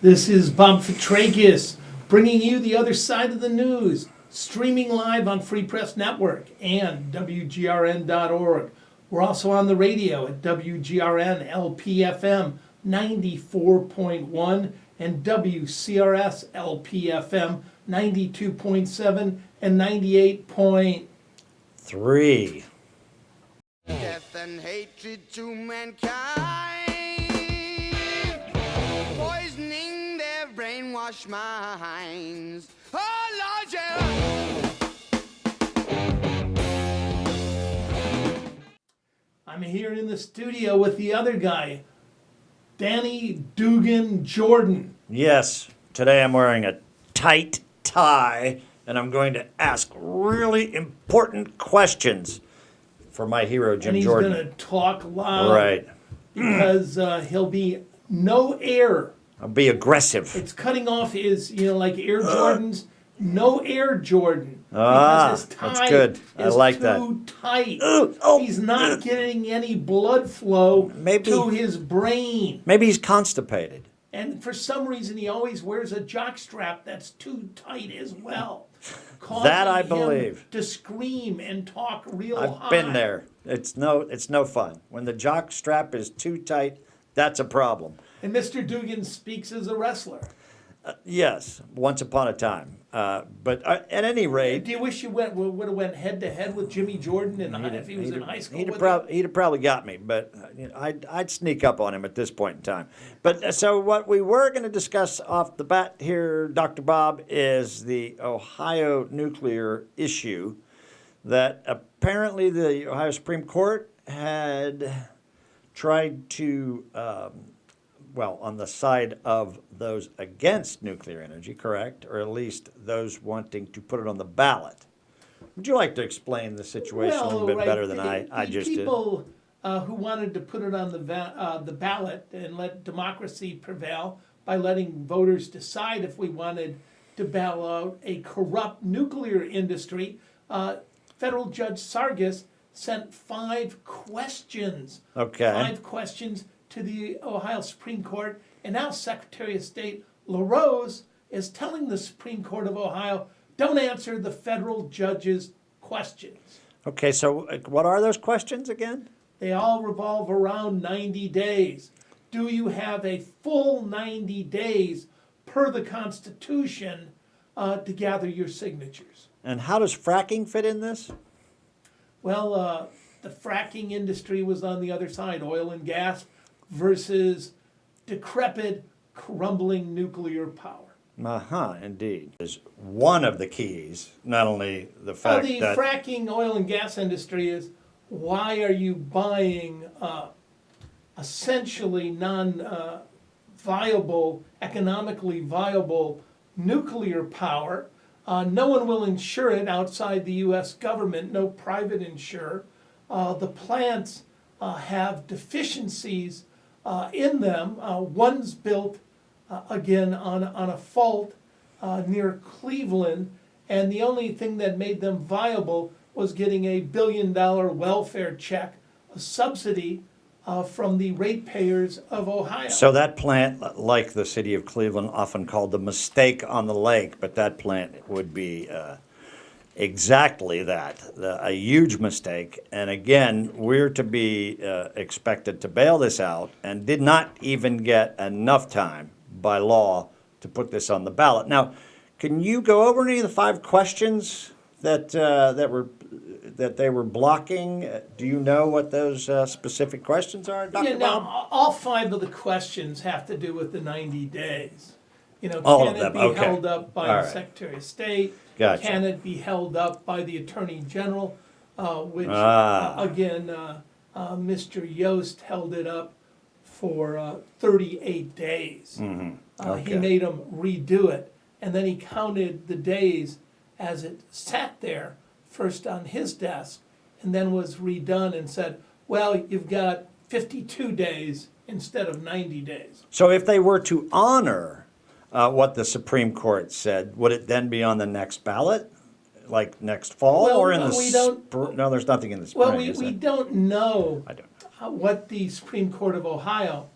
This is Bob Fitrakis bringing you the other side of the news, streaming live on Free Press Network and WGRN.org. We're also on the radio at WGRN LPFM 94.1 and WCRS LPFM 92.7 and 98.3. Death and hatred to mankind, poisoning their brainwashed minds. Oh, Lord, yeah. I'm here in the studio with the other guy, Danny Dougan Jordan. Yes, today I'm wearing a tight tie, and I'm going to ask really important questions for my hero, Jim Jordan. And he's going to talk loud. Right. Because he'll be no air. I'll be aggressive. It's cutting off his, like Air Jordans, no Air Jordan. Ah, because his tie that's good. I like that. too tight. Oh, He's not getting any blood flow Maybe- to his brain. Maybe he's constipated. And for some reason, he always wears a jockstrap that's too tight as well. That I causing him believe. to scream and talk real high. I've been there. It's no fun. When the jock strap is too tight, that's a problem. And Mr. Dougan speaks as a wrestler. Yes, once upon a time. But at any rate, Do you wish you would have went head to head with Jimmy Jordan if he was in high school? he'd with have probably got me, but I'd sneak up on him at this point in time. But so what we were going to discuss off the bat here, Dr. Bob, is the Ohio nuclear issue that apparently the Ohio Supreme Court had tried to, on the side of those against nuclear energy, correct? Or at least those wanting to put it on the ballot. Would you like to explain the situation a little bit better than I just did? People who wanted to put it on the ballot and let democracy prevail by letting voters decide if we wanted to bail out a corrupt nuclear industry, Federal Judge Sargis sent 5 questions. Okay. 5 questions to the Ohio Supreme Court, and now Secretary of State LaRose is telling the Supreme Court of Ohio, don't answer the federal judge's questions. Okay, so what are those questions again? They all revolve around 90 days. Do you have a full 90 days per the Constitution to gather your signatures? And how does fracking fit in this? Well, the fracking industry was on the other side, oil and gas versus decrepit, crumbling nuclear power. Indeed. Is one of the keys, not only the fact the that... fracking oil and gas industry is, why are you buying essentially non-viable, economically viable nuclear power? No one will insure it outside the U.S. government, no private insurer. The plants have deficiencies in them. One's built, again, on a fault near Cleveland, and the only thing that made them viable was getting a $1 billion welfare check, a subsidy from the ratepayers of Ohio. So that plant, like the city of Cleveland, often called the mistake on the lake, but that plant would be exactly that, a huge mistake. And again, we're to be expected to bail this out and did not even get enough time by law to put this on the ballot. Now, can you go over any of the 5 questions that they were blocking? Do you know what those specific questions are, Dr. Bob? All 5 of the questions have to do with the 90 days. All can of them, it be okay. held up by All the right. Secretary of State? Gotcha. Can it be held up by the Attorney General? Which, Mr. Yost held it up for 38 days. Okay. He made him redo it, and then he counted the days as it sat there, first on his desk, and then was redone and said, well, you've got 52 days instead of 90 days. So if they were to honor what the Supreme Court said, would it then be on the next ballot, like next fall, or in the spring? No, there's nothing in the spring. Well, we don't know I don't know. what the Supreme Court of Ohio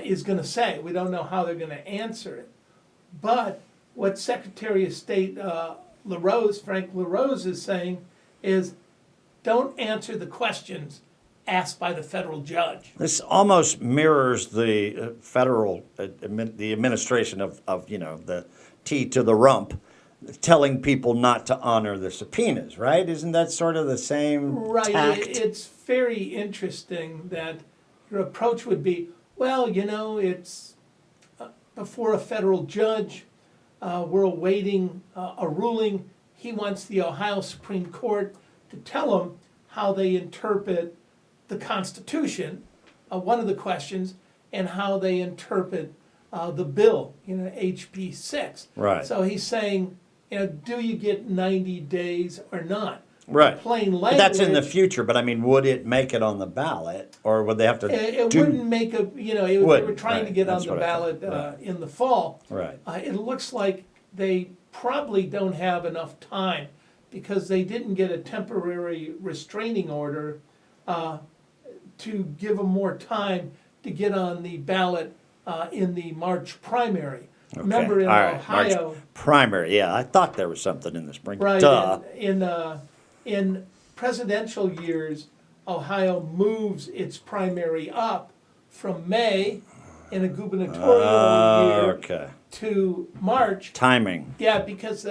is going to say. We don't know how they're going to answer it. But what Secretary of State Frank LaRose is saying is, don't answer the questions asked by the federal judge. This almost mirrors the federal, the administration of the T to the rump, telling people not to honor the subpoenas, right? Isn't that sort of the same Right. tact? It's very interesting that your approach would be, well, it's before a federal judge. We're awaiting a ruling. He wants the Ohio Supreme Court to tell him how they interpret the Constitution, one of the questions, and how they interpret the bill, HB 6. Right. So he's saying, do you get 90 days or not? Right. Plain But language. that's in the future, but I mean, would it make it on the ballot, or would they have to It wouldn't make they were Wouldn't, trying to right, get on that's the what I thought, ballot right. in the fall. Right. It looks like they probably don't have enough time because they didn't get a temporary restraining order to give them more time to get on the ballot in the March primary. Okay. Remember in All right. Ohio, March primary, yeah, I thought there was something in the spring. right, Duh. in presidential years, Ohio moves its primary up from May in a gubernatorial year Okay. to March. Timing. Yeah, because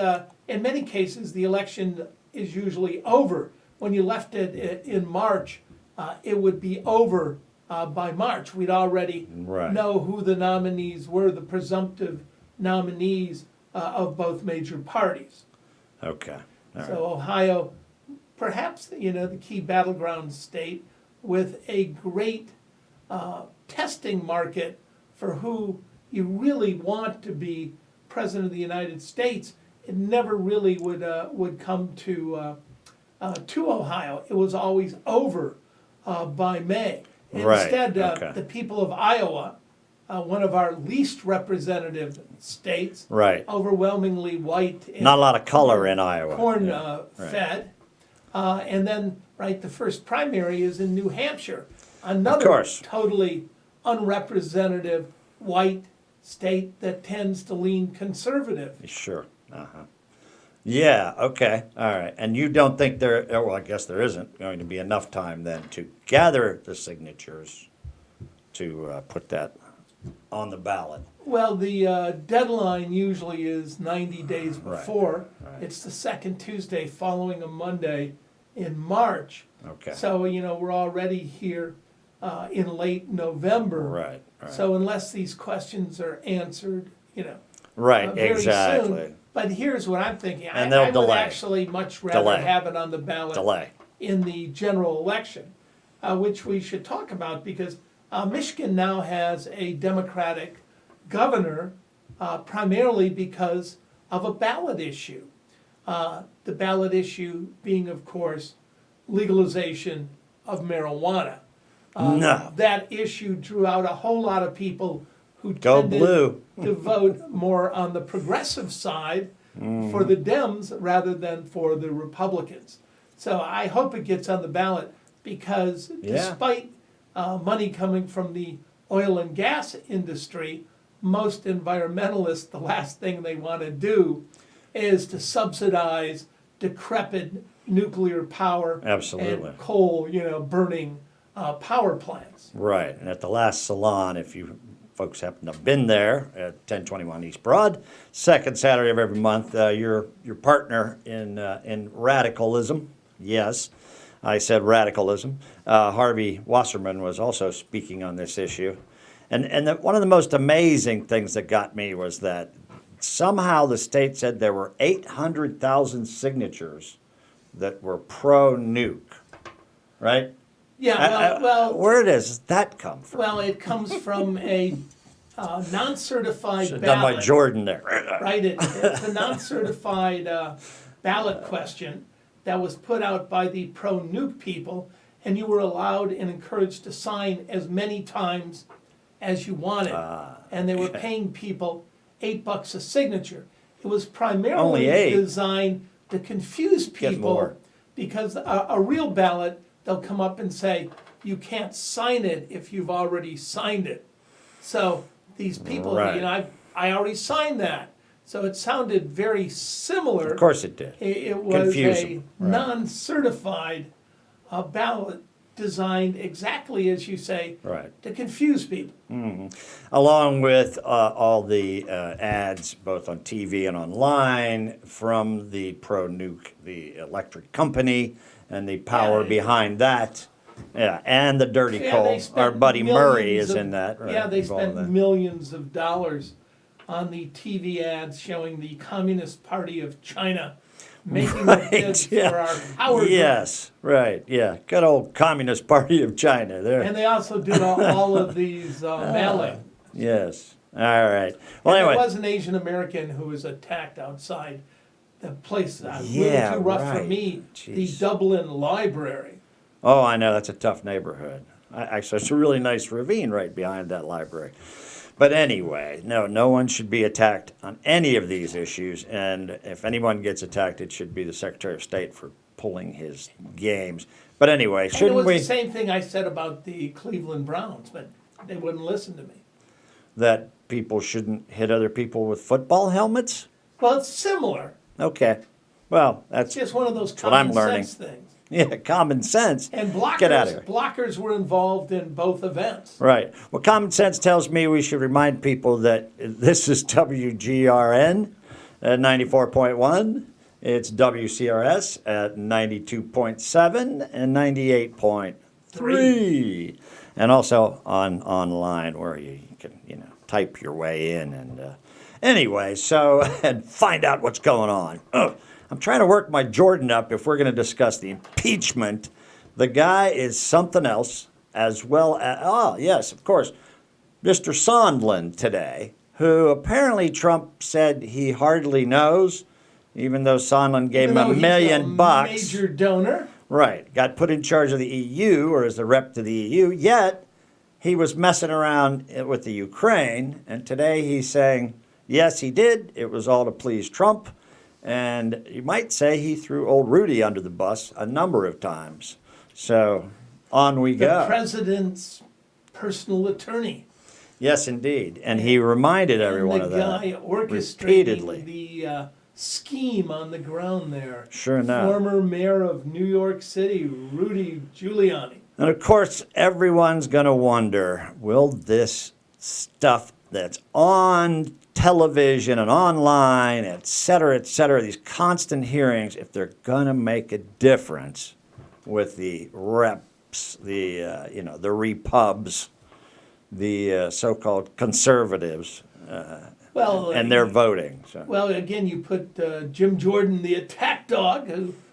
in many cases, the election is usually over. When you left it in March, it would be over by March. We'd already Right. know who the nominees were, the presumptive nominees of both major parties. Okay. All right. So Ohio, perhaps, the key battleground state with a great testing market for who you really want to be president of the United States. It never really would come to Ohio. It was always over by May. Right, Instead, okay. the people of Iowa, one of our least representative states, Right. overwhelmingly white, and Not a lot of color in Iowa. corn Yeah. fed, and then the first primary is in New Hampshire, another course. totally unrepresentative white state that tends to lean conservative. Sure. Uh-huh. Yeah, okay, all right. And you don't think well, I guess there isn't going to be enough time then to gather the signatures to put that on the ballot. Well, the deadline usually is 90 days Right, before. right. It's the second Tuesday following a Monday in March. Okay. So, we're already here in late November. Right, right. So unless these questions are answered, Right, very exactly. soon. But here's what I'm thinking. And they'll I would delay. actually much rather Delay. have it on the ballot Delay. in the general election, which we should talk about because Michigan now has a Democratic governor primarily because of a ballot issue. The ballot issue being, of course, legalization of marijuana. No. That issue drew out a whole lot of people who Go tended blue. to vote more on the progressive side for the Dems rather than for the Republicans. So I hope it gets on the ballot because Yeah. despite money coming from the oil and gas industry, most environmentalists, the last thing they want to do is to subsidize decrepit nuclear power Absolutely. and coal, burning power plants. Right, and at the last salon, if you folks happen to have been there at 1021 East Broad, second Saturday of every month, your partner in radicalism, yes, I said radicalism, Harvey Wasserman was also speaking on this issue. And one of the most amazing things that got me was that somehow the state said there were 800,000 signatures that were pro-nuke, right? Yeah, well, Where does that come from? well, it comes from a non-certified Should've done ballot. by Jordan there. Right, it's a non-certified ballot question that was put out by the pro-nuke people, and you were allowed and encouraged to sign as many times as you wanted. And they were paying people $8 a signature. It was primarily Only $8? designed to confuse Get people more. because a real ballot, they'll come up and say, you can't sign it if you've already signed it. So these people, Right. I already signed that. So it sounded very similar. Of course it did. It was Confusing, a right. non-certified ballot designed exactly as you say, Right. to confuse people. Along with all the ads, both on TV and online, from the pro-nuke, the electric company, and the power Yeah. behind that. Yeah, and the dirty Yeah, coal. they spent Our buddy Murray millions is of- in that. Right, Yeah, they involved in spent that. millions of dollars on the TV ads showing the Communist Party of China making the bids yeah. for our power grid. Yes, right, yeah. Good old Communist Party of China. There. And they also did all of these mailing. Yes. All right. Well, And anyway. there was an Asian American who was attacked outside the place, a Yeah, little too rough for right. me, the Jeez. Dublin Library. Oh, I know, that's a tough neighborhood. Actually, it's a really nice ravine right behind that library. But anyway, no one should be attacked on any of these issues. And if anyone gets attacked, it should be the Secretary of State for pulling his games. But anyway, And it shouldn't was we? the same thing I said about the Cleveland Browns, but they wouldn't listen to me. That people shouldn't hit other people with football helmets? Well, it's similar. Okay. Well, It's that's just one of those what I'm common learning. sense things. yeah, common sense. And Get out of here. blockers were involved in both events. Right. Well, common sense tells me we should remind people that this is WGRN at 94.1. It's WCRS at 92.7 and 98.3. And also online where you can, type your way in. And anyway, and find out what's going on. Ugh. I'm trying to work my Jordan up if we're going to discuss the impeachment. The guy is something else, as well as, yes, of course, Mr. Sondland today, who apparently Trump said he hardly knows, even though Sondland gave him Even though $1 million he's bucks. Major donor. Right, got put in charge of the EU, or as the rep to the EU, yet he was messing around with the Ukraine, and today he's saying, yes, he did, it was all to please Trump. And you might say he threw old Rudy under the bus a number of times. So on we The go. president's personal attorney. Yes, indeed. And he reminded everyone And of the that guy orchestrating repeatedly. the scheme on the ground there. Sure enough. Former mayor of New York City, Rudy Giuliani. And of course, everyone's going to wonder, will this stuff that's on television and online, et cetera, these constant hearings, if they're going to make a difference with the reps, the repubs, the so-called conservatives, and their voting. So. Well, again, you put Jim Jordan, the attack dog,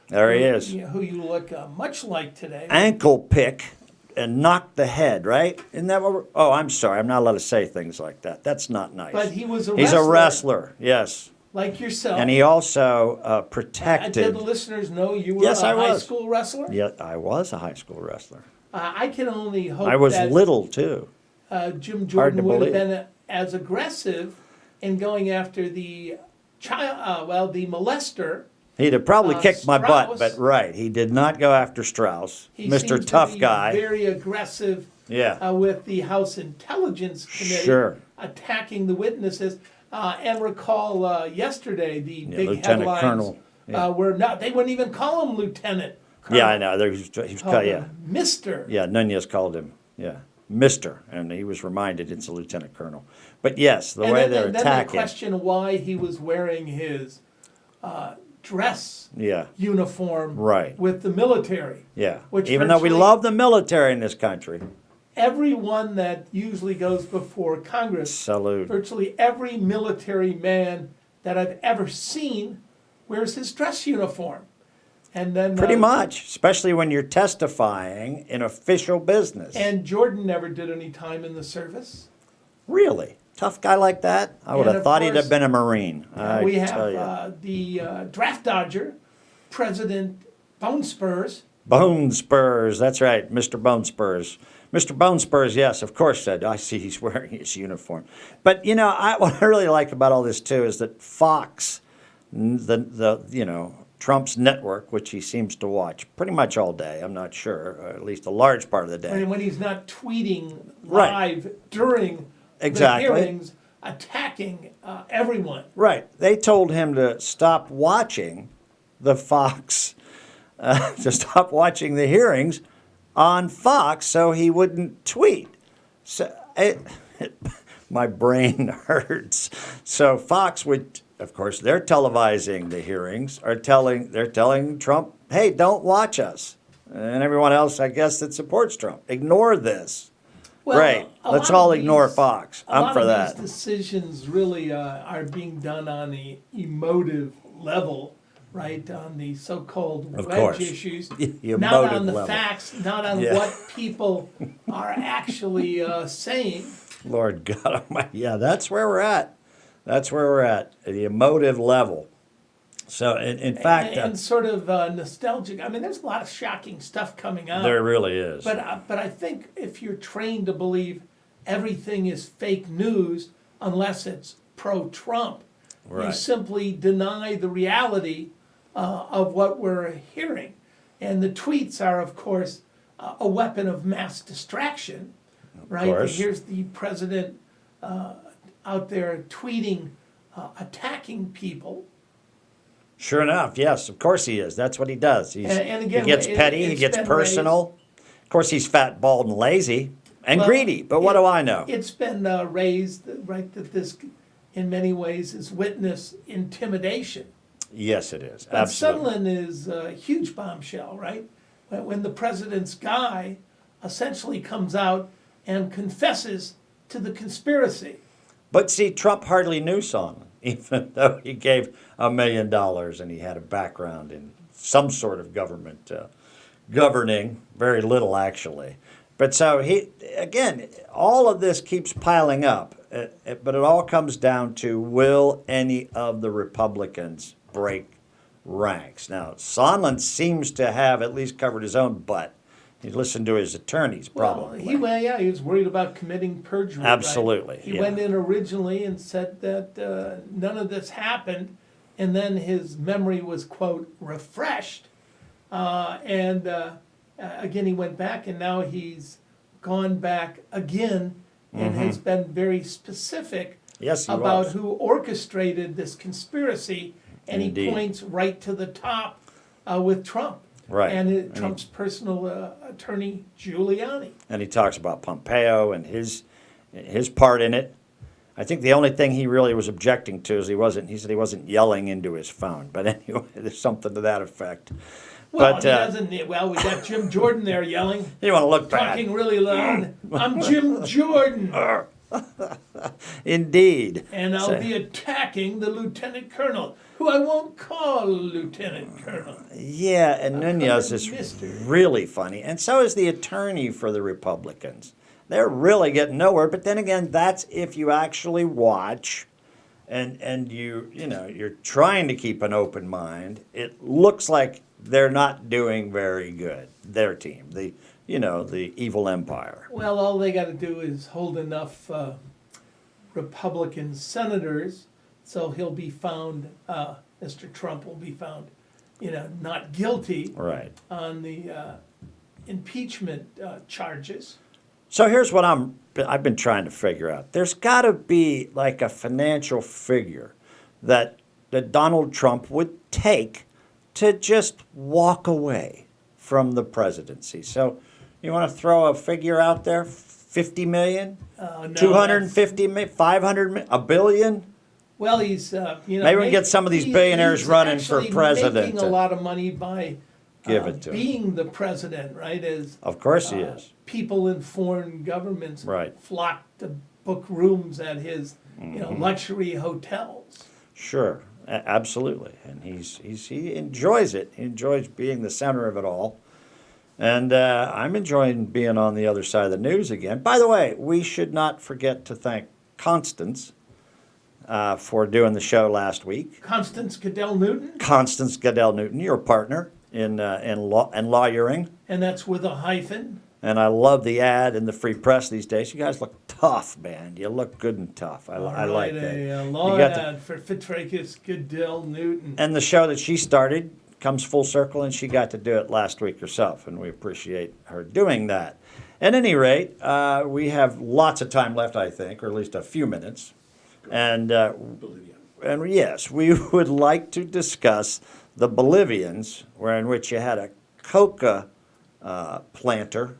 There he is. who you look much like today. Ankle pick and knock the head, right? Isn't that what we're... Oh, I'm sorry. I'm not allowed to say things like that. That's not nice. But he was a He's wrestler. a wrestler, yes. Like yourself. And he also Did protected... the listeners know you were Yes, a I high was. school wrestler? Yeah, I was a high school wrestler. I can only hope I was that little, too. Jim Hard to Jordan would have believe. been as aggressive in going after the the molester. He'd have probably kicked my butt, Strauss. but right. He did not go after Strauss, He Mr. seemed Tough to be Guy. very aggressive Yeah. with the House Intelligence Committee, Sure. attacking the witnesses. And recall yesterday the big Lieutenant headlines Colonel. Yeah. were not. They wouldn't even call him Lieutenant. Yeah, I know. He was Called yeah. him Mister. Yeah, Nunez called him, Mr., and he was reminded it's a lieutenant colonel. But yes, the way they're then they attacking. question why he was wearing his dress Yeah, uniform Right. with the military. yeah. Which Even though we virtually- love the military in this country. Everyone that usually goes before Congress, Salute. virtually every military man that I've ever seen wears his dress uniform. And then Pretty much, especially when you're testifying in official business. And Jordan never did any time in the service. Really? Tough guy like that? I would And have of thought he'd course, have been a Marine. I We tell you. have the draft dodger, President Bone Spurs. Bone Spurs, that's right, Mr. Bone Spurs. Mr. Bone Spurs, yes, of course, said, I see he's wearing his uniform. But, what I really like about all this, too, is that Fox, Trump's network, which he seems to watch pretty much all day, I'm not sure, or at least a large part of the day. And when he's not tweeting Right. live during Exactly. the hearings, attacking everyone. Right. They told him to stop watching the Fox, to stop watching the hearings on Fox so he wouldn't tweet. So my brain hurts. So Fox would, of course, they're televising the hearings, they're telling Trump, hey, don't watch us. And everyone else, I guess, that supports Trump, ignore this. Well, Great. Let's lot of all ignore these- Fox. I'm for A lot that. of these decisions really are being done on the emotive level, right? On the so-called Of wedge course. issues, The not emotive on the level. facts, not on Yeah. what people are actually saying. Lord God Almighty. Yeah, that's where we're at. That's where we're at the emotive level. So, in fact, And sort of nostalgic. I mean, there's a lot of shocking stuff coming out. there really is. But I think if you're trained to believe everything is fake news unless it's pro-Trump, you Right. simply deny the reality of what we're hearing. And the tweets are, of course, a weapon of mass distraction, right? course. Here's the president out there tweeting, attacking people. Sure enough, yes, of course he is. That's what he does. And again, he gets petty, he it's gets been personal. Of course, he's fat, bald, and lazy, and Well, greedy. But what do I know? It's been raised, right, that this, in many ways, is witness intimidation. Yes, it is. But Absolutely. Sutherland is a huge bombshell, right? When the president's guy essentially comes out and confesses to the conspiracy. But see, Trump hardly knew Sondland, even though he gave $1 million and he had a background in some sort of government governing, very little actually. But so again, all of this keeps piling up, but it all comes down to, will any of the Republicans break ranks? Now, Sondland seems to have at least covered his own butt. He listened to his attorneys, probably. Well, he was worried about committing perjury. right? Absolutely, He yeah. went in originally and said that none of this happened, and then his memory was, quote, refreshed. Again, he went back, and now he's gone back again and has been very specific Yes, he about was. who orchestrated this conspiracy, and Indeed. he points right to the top with Trump. Right. And Trump's personal attorney, Giuliani. And he talks about Pompeo and his part in it. I think the only thing he really was objecting to is he said he wasn't yelling into his phone. But anyway, there's something to that effect. Well, But he doesn't. Well, we got Jim Jordan there yelling, you want to look talking bad. really loud. I'm Jim Jordan, Indeed. and I'll So- be attacking the lieutenant colonel, who I won't call lieutenant colonel. Yeah, and Nunez is Mister. really funny. And so is the attorney for the Republicans. They're really getting nowhere. But then again, that's if you actually watch and you're trying to keep an open mind. It looks like they're not doing very good. Their team, the evil empire. Well, all they got to do is hold enough Republican senators, so he'll be found. Mr. Trump will be found, not guilty Right. on the impeachment charges. So here's what I've been trying to figure out. There's got to be like a financial figure that Donald Trump would take to just walk away from the presidency. So you want to throw a figure out there? 50 million? No, 250 million? 500 million? $1 billion? Well, he's Maybe we can get some of these billionaires running for actually president. Making a lot of money by Give it to him. being the president, right? As Of course he is. people in foreign governments Right. flock to book rooms at his Mm-hmm. luxury hotels. Sure, absolutely, and he enjoys it. He enjoys being the center of it all, and I'm enjoying being on the other side of the news again. By the way, we should not forget to thank Constance for doing the show last week. Constance Goodell Newton, Constance Goodell Newton, your partner in lawyering, and that's with a hyphen. and I love the ad in the Free Press these days. You guys look tough, man. You look good and tough. I like that. A You law got the- ad for Fitrakis Goodell Newton. And the show that she started comes full circle, and she got to do it last week herself, and we appreciate her doing that. At any rate, we have lots of time left, I think, or at least a few minutes. And, Bolivia. and yes, we would like to discuss the Bolivians, in which you had a coca planter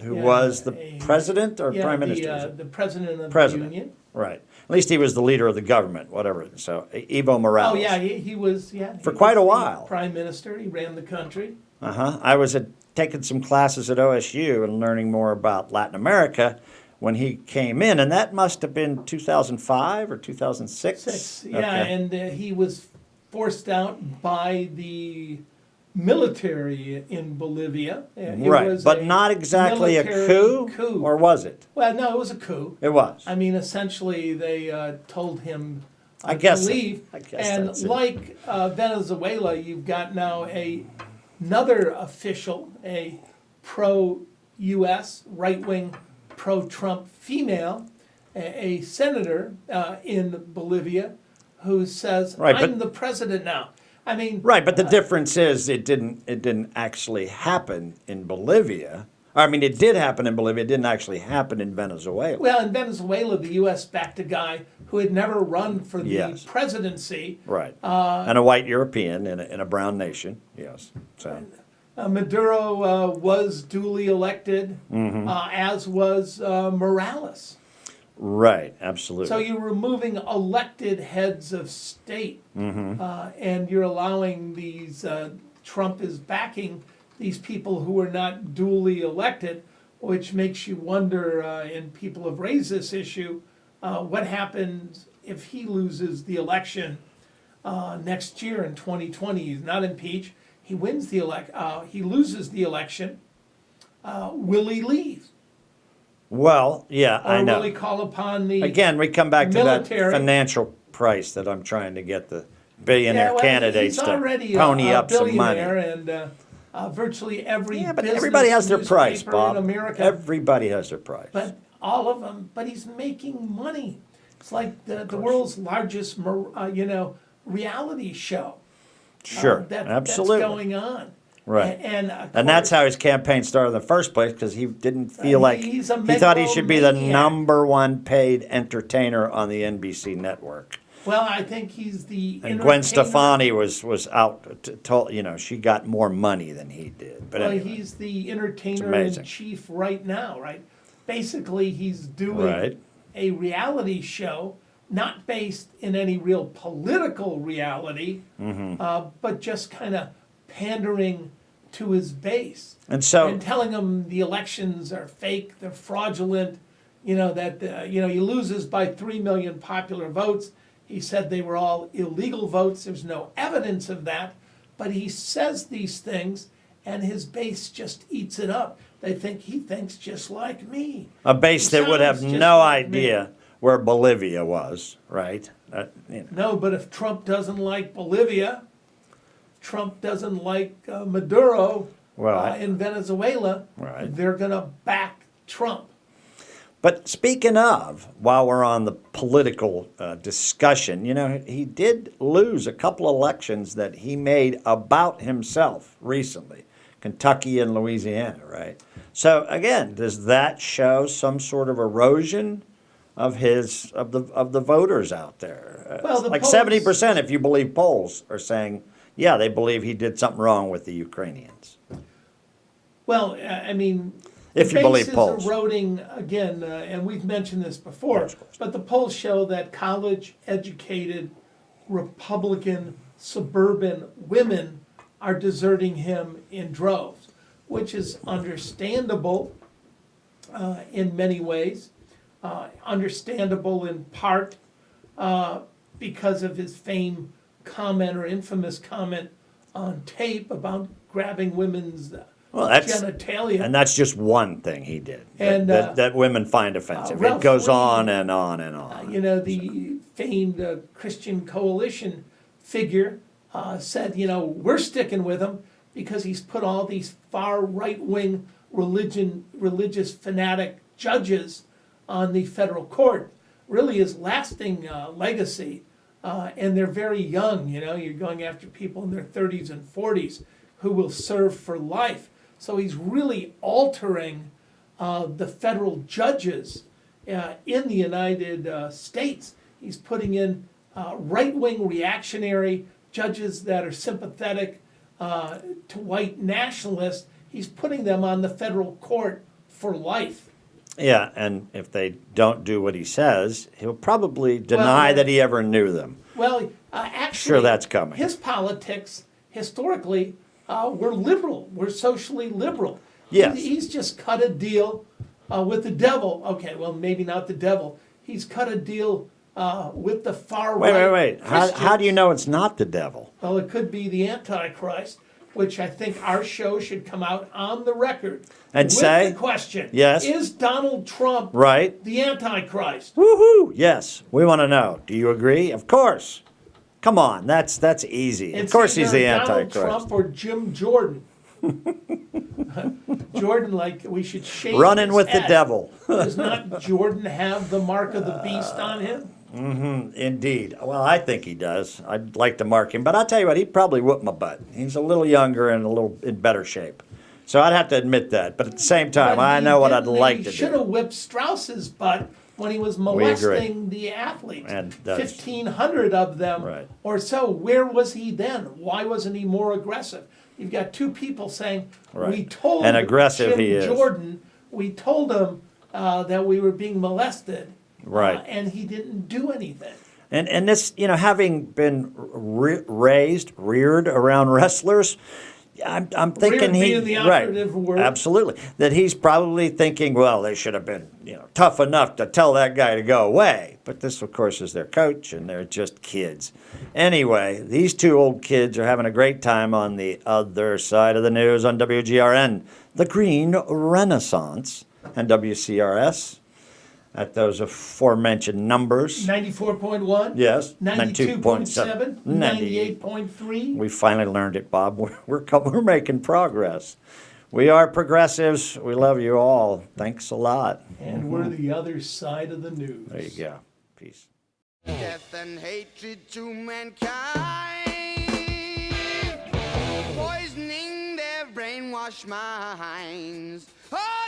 who was the president or prime minister. The president of President. the union. Right. At least he was the leader of the government, whatever. So Evo Morales. Oh yeah, he was. Yeah, For he quite was a the while. Prime minister. He ran the country. I was taking some classes at OSU and learning more about Latin America when he came in, and that must have been 2005 or 2006. Yeah, and he was forced out by the military in Bolivia. It Right, was but a not exactly a military coup, or was it? Well, no, it was a coup. It was. I mean, essentially, they told him I guess to leave. I guess And that's it. like Venezuela, you've got now another official, a pro-U.S., right-wing, pro-Trump female, a senator in Bolivia, who says, Right, I'm but- the president now. I mean, Right, but the difference is it didn't actually happen in Bolivia. I mean, it did happen in Bolivia. It didn't actually happen in Venezuela. well, in Venezuela, the U.S. backed a guy who had never run for the Yes. presidency. Right. And a white European in a brown nation. Yes. So. Maduro was duly elected, Mm-hmm. as was Morales. Right. Absolutely. So you're removing elected heads of state, Mm-hmm. and you're allowing these, Trump is backing these people who are not duly elected, which makes you wonder, and people have raised this issue, what happens if he loses the election next year in 2020? He's not impeached. He wins the he loses the election. Will he leave? Well, yeah, Or I know. will he call upon the Again, we come back to that military? financial price that I'm trying to get the billionaire Yeah, well, candidates he's to already pony a up some money. billionaire, and virtually every Yeah, but business everybody has their price, newspaper Bob. in America, Everybody has their price. but all of them. But he's making money. It's like the world's largest, reality show. Sure, absolutely. That's going on. Right. And And that's how his campaign started in the first place, because he didn't feel like he's a he thought he should be the megalomaniac. #1 paid entertainer on the NBC network. Well, I think he's the And Gwen entertainer. Stefani was out told she got more money than he did. But Well, anyway, he's the entertainer amazing. in chief right now, right? Basically, he's doing Right. a reality show, not based in any real political reality, Mm-hmm. but just kind of pandering to his base and so and telling them the elections are fake, they're fraudulent. That he loses by 3 million popular votes. He said they were all illegal votes. There's no evidence of that, but he says these things, and his base just eats it up. They think he thinks just like me. a base He that would have sounds just no like me. idea where Bolivia was, right? No, but if Trump doesn't like Bolivia, Trump doesn't like Maduro Well, in Venezuela, Right. they're going to back Trump. But speaking of, while we're on the political discussion, he did lose a couple of elections that he made about himself recently, Kentucky and Louisiana, right? So again, does that show some sort of erosion of the voters out there? Well, the like polls- 70%, if you believe polls, are saying, yeah, they believe he did something wrong with the Ukrainians. Well, I mean, If the you believe base is polls. eroding again, and we've mentioned this before, Yes, of course. but the polls show that college-educated Republican suburban women are deserting him in droves, which is understandable in many ways. Understandable in part because of his infamous comment on tape about grabbing women's Well, that's genitalia. and that's just one thing he did And, that women find offensive. It Ralph goes Reed, on and on and on. The famed Christian Coalition figure said, we're sticking with him because he's put all these far right-wing religious fanatic judges on the federal court. Really his lasting legacy, and they're very young, you're going after people in their 30s and 40s who will serve for life. So he's really altering the federal judges in the United States. He's putting in right-wing reactionary judges that are sympathetic to white nationalists. He's putting them on the federal court for life. Yeah, and if they don't do what he says, he'll probably deny that he ever knew them. Well, actually, Sure, that's coming. His politics historically were liberal, were socially liberal. Yes. He's just cut a deal with the devil. Okay, well, maybe not the devil. He's cut a deal with the far right. Wait. How do you know it's not the devil? Well, it could be the Antichrist, which I think our show should come out on the record And with say, the question: yes. Is Donald Trump Right. the Antichrist? Woohoo! Yes, we want to know. Do you agree? Of course. Come on, that's easy. Of course he's the Donald Antichrist. Trump or Jim Jordan. Jordan, like we should shave Running his with the head. devil. Does not Jordan have the mark of the beast on him? Indeed. Well, I think he does. I'd like to mark him, but I'll tell you what, he'd probably whoop my butt. He's a little younger and a little in better shape. So I'd have to admit that. But at the same time, But I he know what I'd didn't- like he to should do. have whipped Strauss's butt when he was agree. molesting the athletes. And that's- 1,500 of them Right. or so. Where was he then? Why wasn't he more aggressive? You've got two people saying, Right. we told And aggressive Jim he is. Jordan, we told him that we were being molested. Right. And he didn't do anything. And this, having been reared around wrestlers, I'm thinking Reared being the operative word. Absolutely, that he's probably thinking, well, they should have been, tough enough to tell that guy to go away. But this, of course, is their coach, and they're just kids. Anyway, these two old kids are having a great time on the other side of the news on WGRN, the Green Renaissance, and WCRS. At those aforementioned numbers. 94.1? Yes. 92.7? 98.3? We finally learned it, Bob. We're making progress. We are progressives. We love you all. Thanks a lot. And we're the other side of the news. There you go. Peace. Death and hatred to mankind, poisoning their brainwashed minds. Oh,